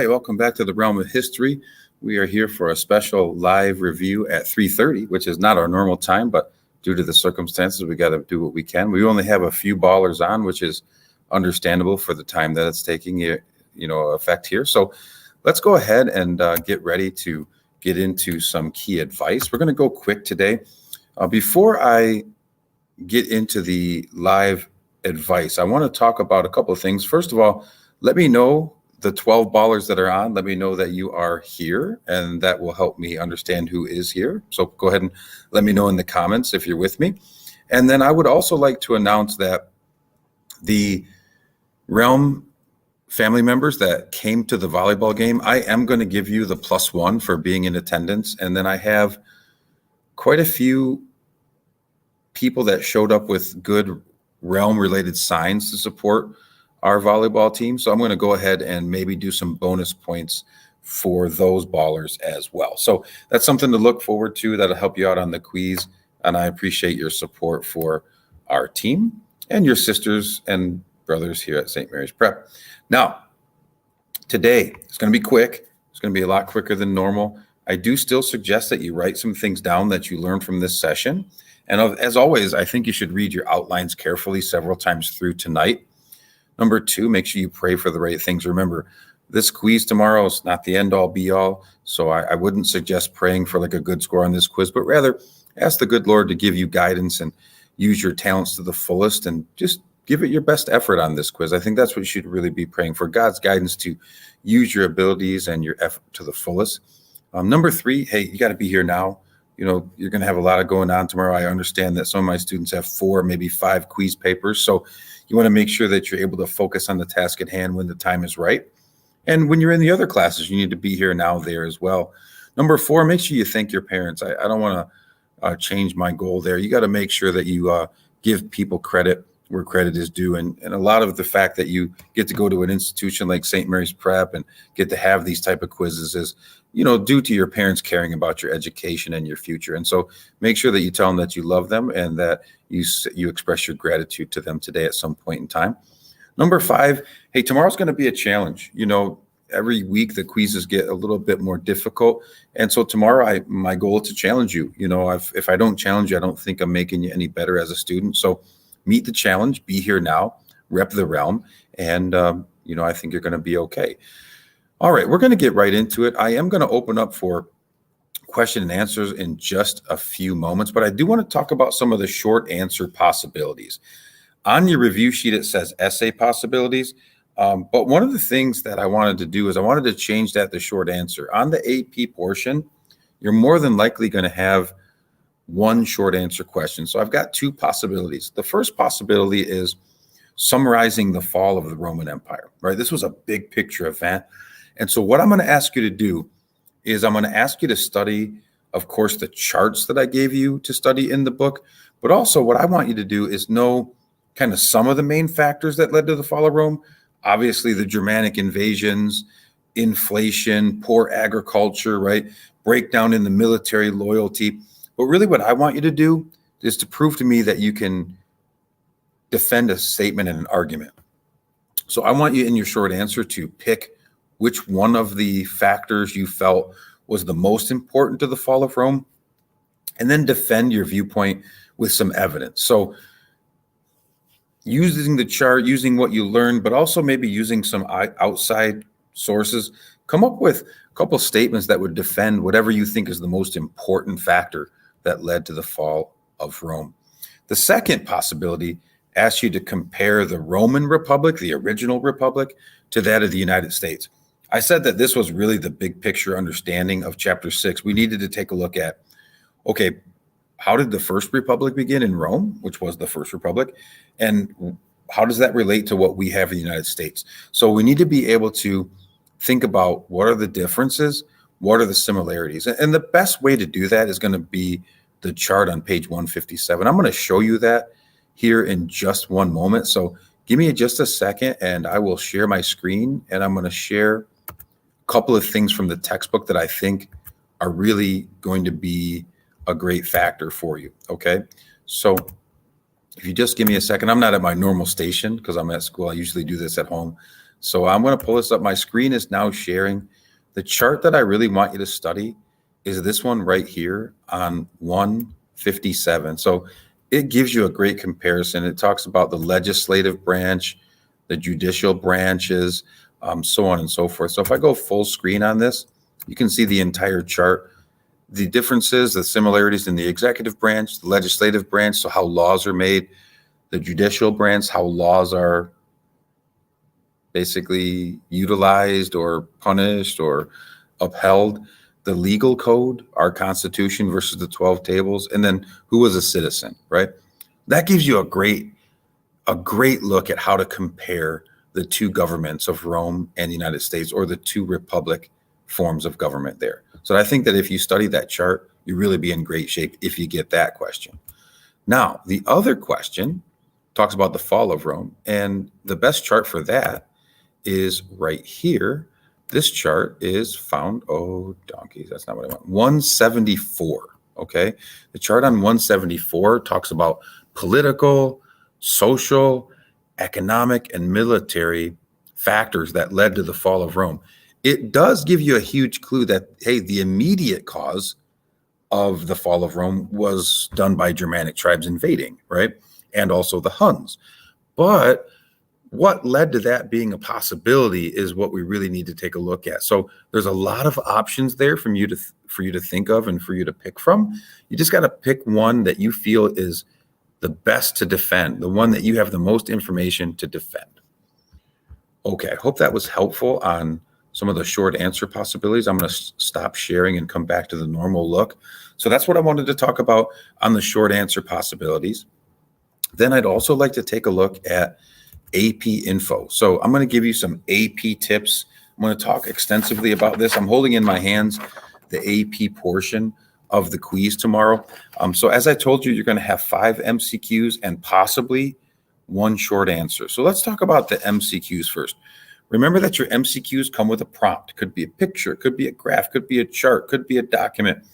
right, welcome back to the Realm of History. We are here for a special live review at 3:30, which is not our normal time, but due to the circumstances, we got to do what we can. We only have a few ballers on, which is understandable for the time that it's taking effect here. So let's go ahead and get ready to get into some key advice. We're going to go quick today. Before I get into the live advice, I want to talk about a couple of things. First of all, let me know the 12 ballers that are on. Let me know that you are here, and that will help me understand who is here. So go ahead and let me know in the comments if you're with me. And then I would also like to announce that the Realm family members that came to the volleyball game, I am going to give you the +1 for being in attendance. And then I have quite a few people that showed up with good Realm related signs to support our volleyball team. So I'm going to go ahead and maybe do some bonus points for those ballers as well. So that's something to look forward to. That'll help you out on the quiz. And I appreciate your support for our team and your sisters and brothers here at St. Mary's Prep. Now, today it's going to be quick. It's going to be a lot quicker than normal. I do still suggest that you write some things down that you learned from this session. And as always, I think you should read your outlines carefully several times through tonight. Number 2, make sure you pray for the right things. Remember, this quiz tomorrow is not the end all be all. So I wouldn't suggest praying for like a good score on this quiz, but rather ask the good Lord to give you guidance and use your talents to the fullest and just give it your best effort on this quiz. I think that's what you should really be praying for, God's guidance to use your abilities and your effort to the fullest. Number 3, hey, you got to be here now. You know, you're going to have a lot of going on tomorrow. I understand that some of my students have 4, maybe 5 quiz papers. So you want to make sure that you're able to focus on the task at hand when the time is right. And when you're in the other classes, you need to be here now there as well. Number 4, make sure you thank your parents. I don't want to change my goal there. You got to make sure that you give people credit where credit is due. And a lot of the fact that you get to go to an institution like St. Mary's Prep and get to have these type of quizzes is, due to your parents caring about your education and your future. And so make sure that you tell them that you love them and that you express your gratitude to them today at some point in time. Number 5, hey, tomorrow's going to be a challenge. Every week the quizzes get a little bit more difficult. And so tomorrow, my goal is to challenge you. If I don't challenge you, I don't think I'm making you any better as a student. So meet the challenge, be here now, rep the realm, and, I think you're going to be okay. All right, we're going to get right into it. I am going to open up for question and answers in just a few moments, but I do want to talk about some of the short answer possibilities. On your review sheet, it says essay possibilities, but one of the things that I wanted to do is I wanted to change that to short answer. On the AP portion, you're more than likely going to have one short answer question. So I've got 2 possibilities. The first possibility is summarizing the fall of the Roman Empire, right? This was a big picture event. And so what I'm going to ask you to do is I'm going to ask you to study, of course, the charts that I gave you to study in the book. But also what I want you to do is know kind of some of the main factors that led to the fall of Rome. Obviously, the Germanic invasions, inflation, poor agriculture, right? Breakdown in the military loyalty. But really what I want you to do is to prove to me that you can defend a statement and an argument. So I want you in your short answer to pick which one of the factors you felt was the most important to the fall of Rome, and then defend your viewpoint with some evidence. So using the chart, using what you learned, but also maybe using some outside sources, come up with a couple statements that would defend whatever you think is the most important factor that led to the fall of Rome. The second possibility asks you to compare the Roman Republic, the original Republic, to that of the United States. I said that this was really the big picture understanding of chapter 6. We needed to take a look at, okay, how did the first republic begin in Rome, which was the first republic? And how does that relate to what we have in the United States? So we need to be able to think about what are the differences, what are the similarities? And the best way to do that is going to be the chart on page 157. I'm going to show you that here in just one moment. So give me just a second and I will share my screen, and I'm going to share a couple of things from the textbook that I think are really going to be a great factor for you. Okay. So if you just give me a second, I'm not at my normal station because I'm at school. I usually do this at home. So I'm going to pull this up. My screen is now sharing. The chart that I really want you to study is this one right here on 157. So it gives you a great comparison. It talks about the legislative branch, the judicial branches, so on and so forth. So if I go full screen on this, you can see the entire chart, the differences, the similarities in the executive branch, the legislative branch, so how laws are made, the judicial branch, how laws are basically utilized or punished or upheld, the legal code, our Constitution versus the 12 tables, and then who was a citizen, right? That gives you a great look at how to compare the two governments of Rome and the United States, or the two republic forms of government there. So I think that if you study that chart, you really be in great shape if you get that question. Now, the other question talks about the fall of Rome, and the best chart for that is right here. This chart is found, oh, donkeys, that's not what I want, 174, okay? The chart on 174 talks about political, social, economic, and military factors that led to the fall of Rome. It does give you a huge clue that, hey, the immediate cause of the fall of Rome was done by Germanic tribes invading, right? And also the Huns. But what led to that being a possibility is what we really need to take a look at. So there's a lot of options there for you to think of and for you to pick from. You just got to pick one that you feel is the best to defend, the one that you have the most information to defend. Okay, I hope that was helpful on some of the short answer possibilities. I'm going to stop sharing and come back to the normal look. So that's what I wanted to talk about on the short answer possibilities. Then I'd also like to take a look at AP info. So I'm going to give you some AP tips. I'm going to talk extensively about this. I'm holding in my hands the AP portion of the quiz tomorrow. So as I told you, you're going to have 5 MCQs and possibly 1 short answer. So let's talk about the MCQs first. Remember that your MCQs come with a prompt. Could be a picture, could be a graph, could be a chart, could be a document.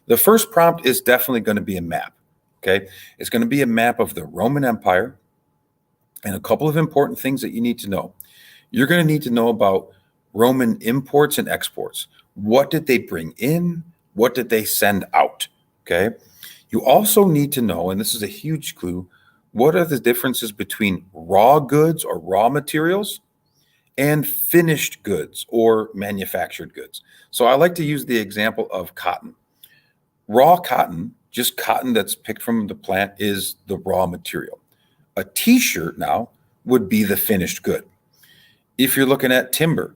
The first prompt is definitely going to be a map. Okay, it's going to be a map of the Roman Empire and a couple of important things that you need to know. You're going to need to know about Roman imports and exports. What did they bring in? What did they send out? Okay. You also need to know, and this is a huge clue, what are the differences between raw goods or raw materials and finished goods or manufactured goods? So I like to use the example of cotton. Raw cotton, just cotton that's picked from the plant, is the raw material. A t-shirt now would be the finished good. If you're looking at timber,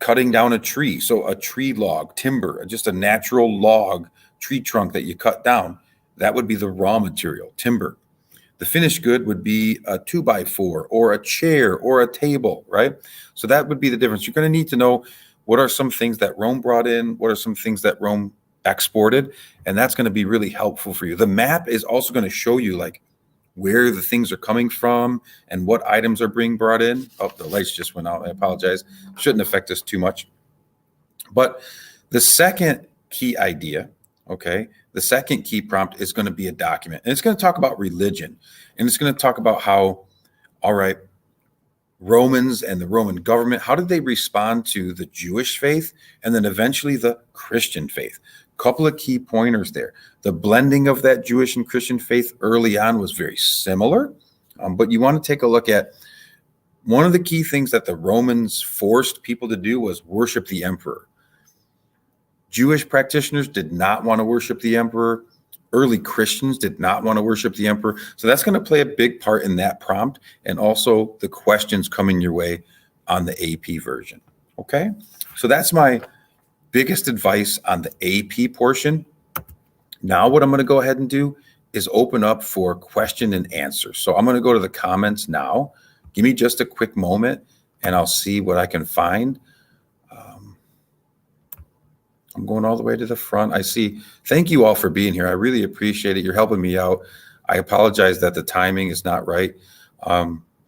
cutting down a tree, so a tree log, timber, just a natural log, tree trunk that you cut down, that would be the raw material, timber. The finished good would be a 2x4 or a chair or a table, right? So that would be the difference. You're going to need to know what are some things that Rome brought in, what are some things that Rome exported, and that's going to be really helpful for you. The map is also going to show you like where the things are coming from and what items are being brought in. Oh, the lights just went out. I apologize. Shouldn't affect us too much. But the second key idea, okay, the second key prompt is going to be a document. And it's going to talk about religion. And it's going to talk about how, all right, Romans and the Roman government, how did they respond to the Jewish faith and then eventually the Christian faith? Couple of key pointers there. The blending of that Jewish and Christian faith early on was very similar, but you want to take a look at one of the key things that the Romans forced people to do was worship the emperor. Jewish practitioners did not want to worship the emperor. Early Christians did not want to worship the emperor. So that's going to play a big part in that prompt and also the questions coming your way on the AP version. Okay, so that's my biggest advice on the AP portion. Now what I'm going to go ahead and do is open up for question and answer. So I'm going to go to the comments now. Give me just a quick moment and I'll see what I can find. I'm going all the way to the front. I see. Thank you all for being here. I really appreciate it. You're helping me out. I apologize that the timing is not right.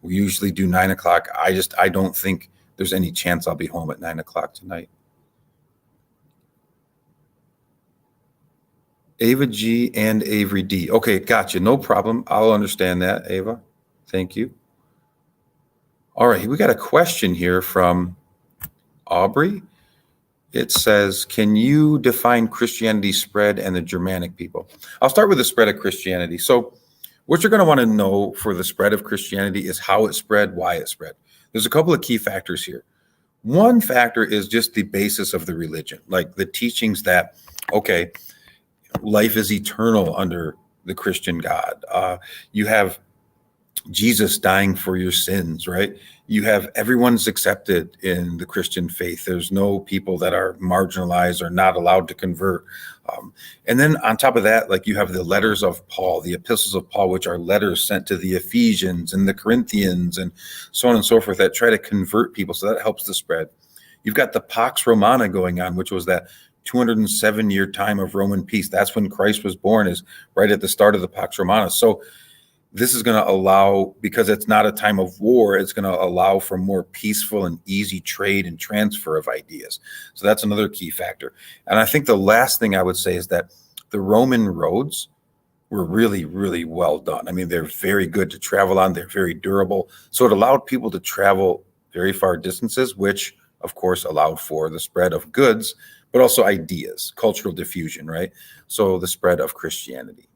We usually do 9 o'clock. I don't think there's any chance I'll be home at 9 o'clock tonight. Ava G and Avery D. Okay, gotcha. No problem. I'll understand that, Ava. Thank you. All right, we got a question here from Aubrey. It says, can you define Christianity's spread and the Germanic people? I'll start with the spread of Christianity. So what you're going to want to know for the spread of Christianity is how it spread, why it spread. There's a couple of key factors here. One factor is just the basis of the religion, like the teachings that, okay, life is eternal under the Christian God. You have Jesus dying for your sins, right? You have everyone's accepted in the Christian faith. There's no people that are marginalized or not allowed to convert. And then on top of that, like you have the letters of Paul, the epistles of Paul, which are letters sent to the Ephesians and the Corinthians and so on and so forth that try to convert people. So that helps the spread. You've got the Pax Romana going on, which was that 207-year time of Roman peace. That's when Christ was born, is right at the start of the Pax Romana. So this is going to allow, because it's not a time of war, it's going to allow for more peaceful and easy trade and transfer of ideas. So that's another key factor. And I think the last thing I would say is that the Roman roads were really, really well done. I mean, they're very good to travel on. They're very durable. So it allowed people to travel very far distances, which of course allowed for the spread of goods, but also ideas, cultural diffusion, right? So the spread of Christianity.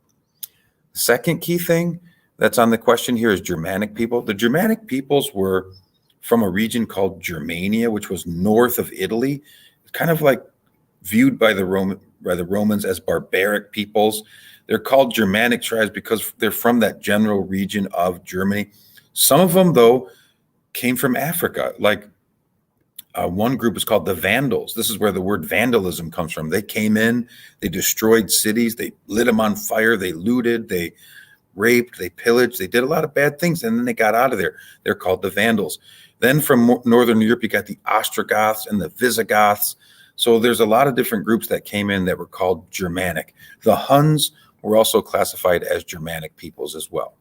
The second key thing that's on the question here is Germanic people. The Germanic peoples were from a region called Germania, which was north of Italy, kind of like viewed by the Romans as barbaric peoples. They're called Germanic tribes because they're from that general region of Germany. Some of them, though, came from Africa. Like one group is called the Vandals. This is where the word vandalism comes from. They came in, they destroyed cities, they lit them on fire, they looted, they raped, they pillaged, they did a lot of bad things, and then they got out of there. They're called the Vandals. Then from Northern Europe, you got the Ostrogoths and the Visigoths. So there's a lot of different groups that came in that were called Germanic. The Huns were also classified as Germanic peoples as well.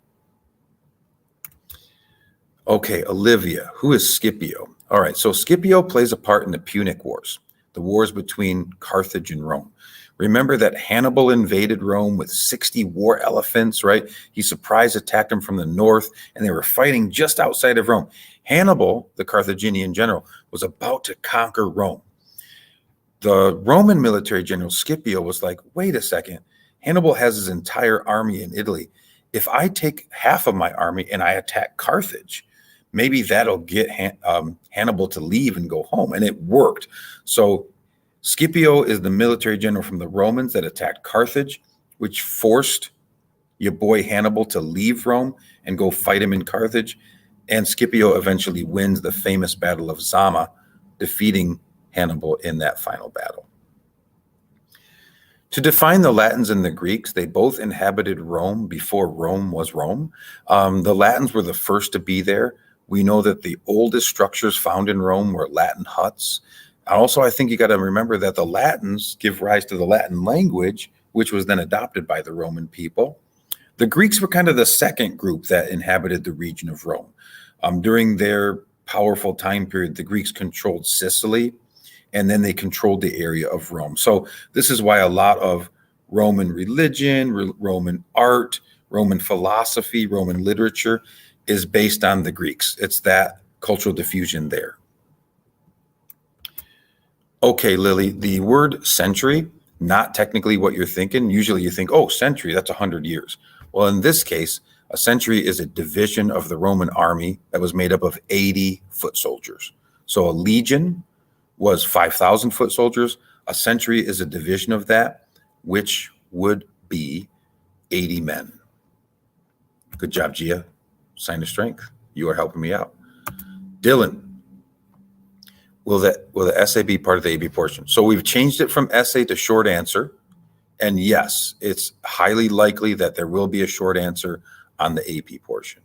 Okay, Olivia, who is Scipio? All right, so Scipio plays a part in the Punic Wars, the wars between Carthage and Rome. Remember that Hannibal invaded Rome with 60 war elephants, right? He surprise attacked them from the north, and they were fighting just outside of Rome. Hannibal, the Carthaginian general, was about to conquer Rome. The Roman military general Scipio was like, wait a second, Hannibal has his entire army in Italy. If I take half of my army and I attack Carthage, maybe that'll get Hannibal to leave and go home. And it worked. So Scipio is the military general from the Romans that attacked Carthage, which forced your boy Hannibal to leave Rome and go fight him in Carthage. And Scipio eventually wins the famous Battle of Zama, defeating Hannibal in that final battle. To define the Latins and the Greeks, they both inhabited Rome before Rome was Rome. The Latins were the first to be there. We know that the oldest structures found in Rome were Latin huts. Also, I think you got to remember that the Latins give rise to the Latin language, which was then adopted by the Roman people. The Greeks were kind of the second group that inhabited the region of Rome. During their powerful time period, the Greeks controlled Sicily, and then they controlled the area of Rome. So this is why a lot of Roman religion, Roman art, Roman philosophy, Roman literature is based on the Greeks. It's that cultural diffusion there. Okay, Lily, the word century, not technically what you're thinking. Usually you think, oh, century, that's 100 years. Well, in this case, a century is a division of the Roman army that was made up of 80 foot soldiers. So a legion was 5,000 foot soldiers. A century is a division of that, which would be 80 men. Good job, Gia. Sign of strength. You are helping me out. Dylan, will the essay be part of the AB portion? So we've changed it from essay to short answer. And yes, it's highly likely that there will be a short answer on the AP portion.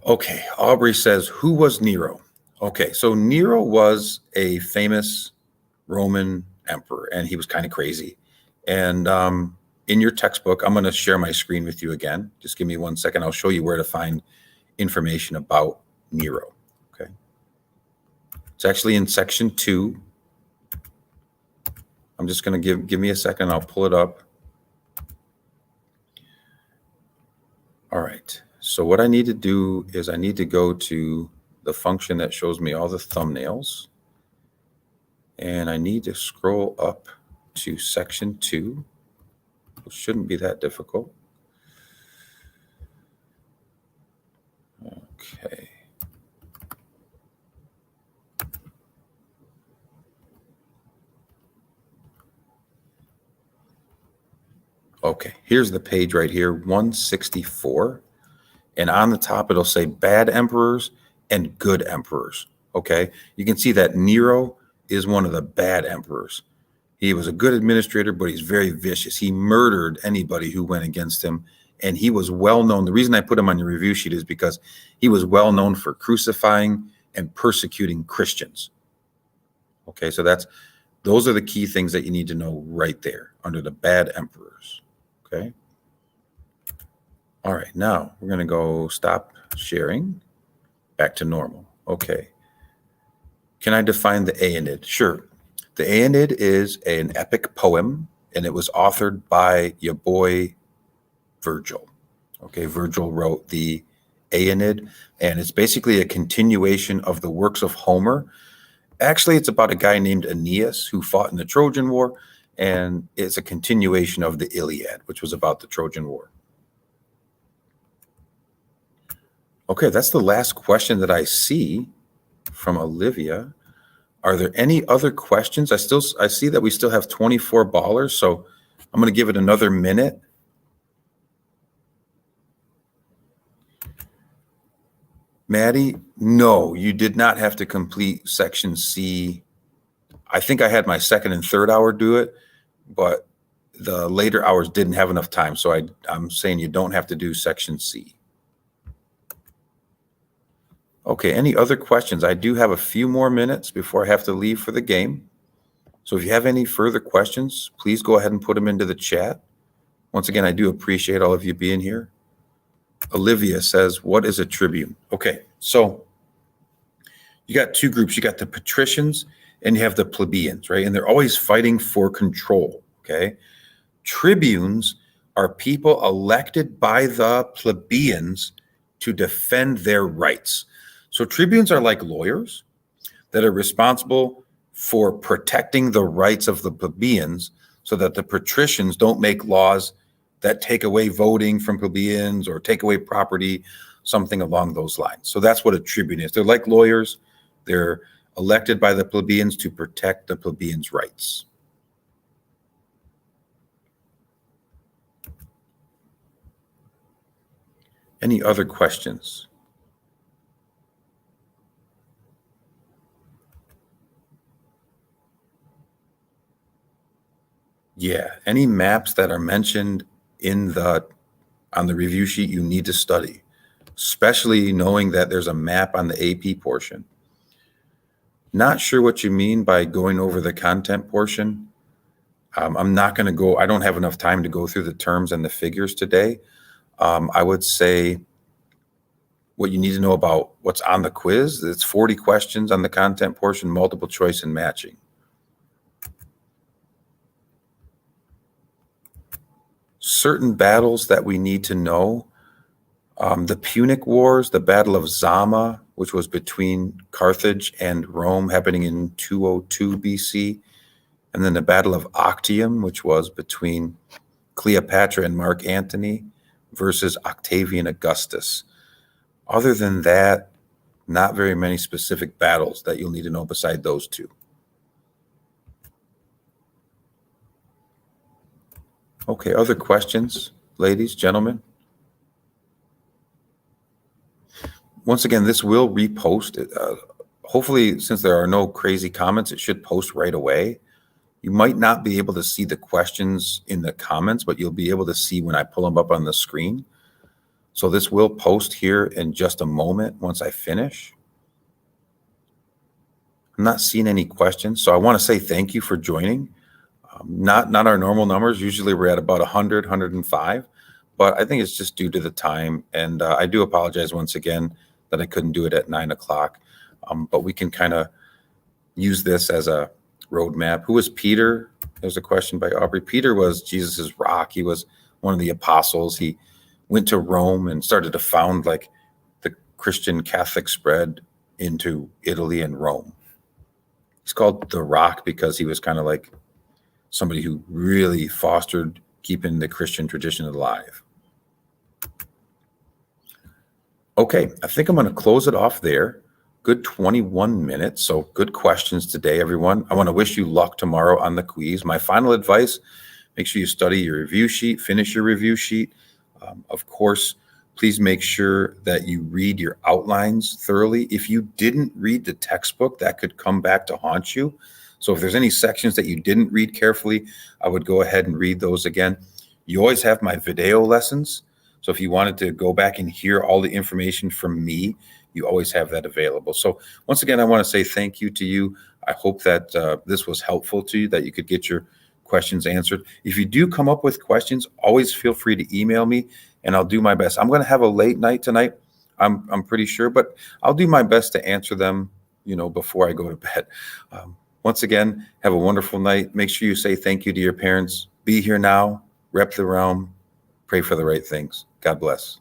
Okay, Aubrey says, who was Nero? Okay, so Nero was a famous Roman emperor, and he was kind of crazy. And in your textbook, I'm going to share my screen with you again. Just give me 1 second. I'll show you where to find information about Nero. Okay, it's actually in section 2. I'm just going to give me a second. I'll pull it up. All right. So what I need to do is I need to go to the function that shows me all the thumbnails. And I need to scroll up to section 2, which shouldn't be that difficult. Okay. Okay, here's the page right here, 164. And on the top, it'll say bad emperors and good emperors. Okay, you can see that Nero is one of the bad emperors. He was a good administrator, but he's very vicious. He murdered anybody who went against him. And he was well known. The reason I put him on your review sheet is because he was well known for crucifying and persecuting Christians. Okay, so those are the key things that you need to know right there under the bad emperors. Okay. All right, now we're going to go stop sharing, back to normal. Okay. Can I define the Aeneid? Sure. The Aeneid is an epic poem, and it was authored by your boy Virgil. Okay, Virgil wrote the Aeneid, and it's basically a continuation of the works of Homer. Actually, it's about a guy named Aeneas who fought in the Trojan War, and it's a continuation of the Iliad, which was about the Trojan War. Okay, that's the last question that I see from Olivia. Are there any other questions? I see that we still have 24 ballers, so I'm going to give it another minute. Maddie, no, you did not have to complete section C. I think I had my second and third hour do it, but the later hours didn't have enough time, so I'm saying you don't have to do section C. Okay, any other questions? I do have a few more minutes before I have to leave for the game. So if you have any further questions, please go ahead and put them into the chat. Once again, I do appreciate all of you being here. Olivia says, what is a tribune? Okay, so you got two groups. You got the patricians and you have the plebeians, right? And they're always fighting for control, okay? Tribunes are people elected by the plebeians to defend their rights. So tribunes are like lawyers that are responsible for protecting the rights of the plebeians so that the patricians don't make laws that take away voting from plebeians or take away property, something along those lines. So that's what a tribune is. They're like lawyers. They're elected by the plebeians to protect the plebeians' rights. Any other questions? Yeah, any maps that are mentioned on the review sheet you need to study, especially knowing that there's a map on the AP portion. Not sure what you mean by going over the content portion. I'm not going to go, I don't have enough time to go through the terms and the figures today. I would say what you need to know about what's on the quiz. It's 40 questions on the content portion, multiple choice and matching. Certain battles that we need to know. The Punic Wars, the Battle of Zama, which was between Carthage and Rome, happening in 202 BC. And then the Battle of Actium, which was between Cleopatra and Mark Antony versus Octavian Augustus. Other than that, not very many specific battles that you'll need to know beside those two. Okay, other questions, ladies, gentlemen? Once again, this will repost. Hopefully, since there are no crazy comments, it should post right away. You might not be able to see the questions in the comments, but you'll be able to see when I pull them up on the screen. So this will post here in just a moment once I finish. I'm not seeing any questions, so I want to say thank you for joining. Not our normal numbers. Usually we're at about 100, 105, but I think it's just due to the time. And I do apologize once again that I couldn't do it at 9 o'clock. But we can kind of use this as a roadmap. Who was Peter? There's a question by Aubrey. Peter was Jesus's rock. He was one of the apostles. He went to Rome and started to found like the Christian Catholic spread into Italy and Rome. He's called the Rock because he was kind of like somebody who really fostered keeping the Christian tradition alive. Okay, I think I'm going to close it off there. Good 21 minutes. So good questions today, everyone. I want to wish you luck tomorrow on the quiz. My final advice, make sure you study your review sheet, finish your review sheet. Of course, please make sure that you read your outlines thoroughly. If you didn't read the textbook, that could come back to haunt you. So if there's any sections that you didn't read carefully, I would go ahead and read those again. You always have my video lessons. So if you wanted to go back and hear all the information from me, you always have that available. So once again, I want to say thank you to you. I hope that this was helpful to you, that you could get your questions answered. If you do come up with questions, always feel free to email me and I'll do my best. I'm going to have a late night tonight, I'm pretty sure, but I'll do my best to answer them, before I go to bed. Once again, have a wonderful night. Make sure you say thank you to your parents. Be here now, rep the realm, pray for the right things. God bless.